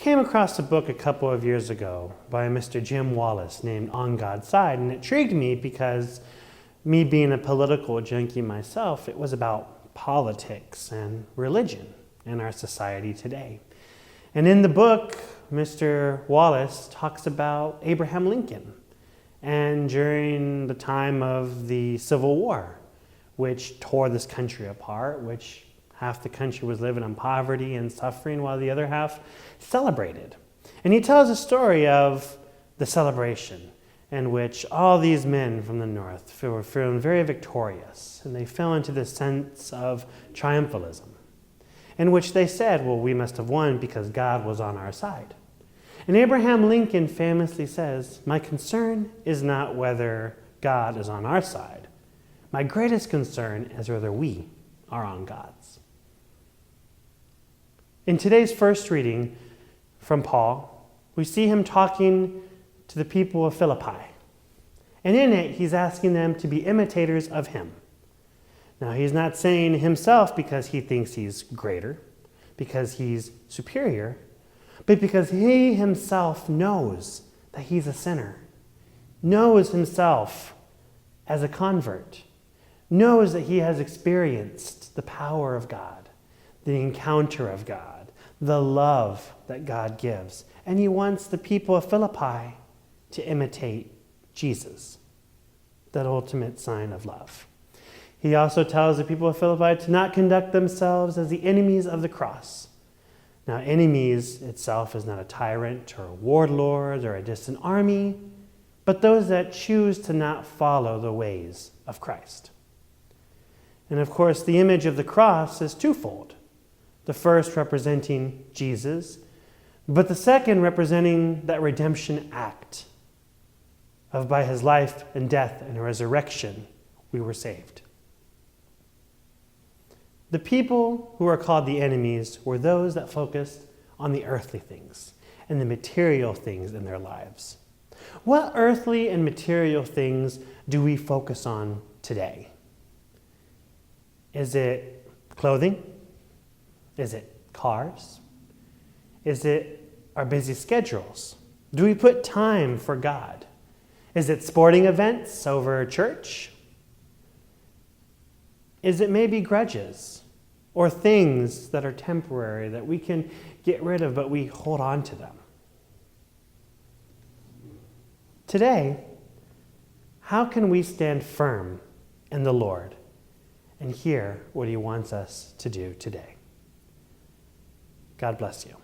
came across a book a couple of years ago by Mr. Jim Wallace named On God's Side, and it intrigued me because me being a political junkie myself, it was about politics and religion in our society today. And in the book, Mr. Wallace talks about Abraham Lincoln and during the time of the Civil War, which tore this country apart, which half the country was living in poverty and suffering while the other half celebrated. And he tells a story of the celebration in which all these men from the North were feeling very victorious, and they fell into this sense of triumphalism, in which they said, well, we must have won because God was on our side. And Abraham Lincoln famously says, my concern is not whether God is on our side. My greatest concern is whether we are on God's. In today's first reading from Paul, we see him talking to the people of Philippi. And in it, he's asking them to be imitators of him. Now, he's not saying himself because he thinks he's greater, because he's superior, but because he himself knows that he's a sinner, knows himself as a convert, knows that he has experienced the power of God, the encounter of God, the love that God gives. And he wants the people of Philippi to imitate Jesus, that ultimate sign of love. He also tells the people of Philippi to not conduct themselves as the enemies of the cross. Now, enemies itself is not a tyrant or a warlord or a distant army, but those that choose to not follow the ways of Christ. And of course, the image of the cross is twofold. The first representing Jesus, but the second representing that redemption act of by his life and death and resurrection, we were saved. The people who are called the enemies were those that focused on the earthly things and the material things in their lives. What earthly and material things do we focus on today? Is it clothing? Is it cars? Is it our busy schedules? Do we put time for God? Is it sporting events over church? Is it maybe grudges or things that are temporary that we can get rid of, but we hold on to them? Today, how can we stand firm in the Lord and hear what he wants us to do today? God bless you.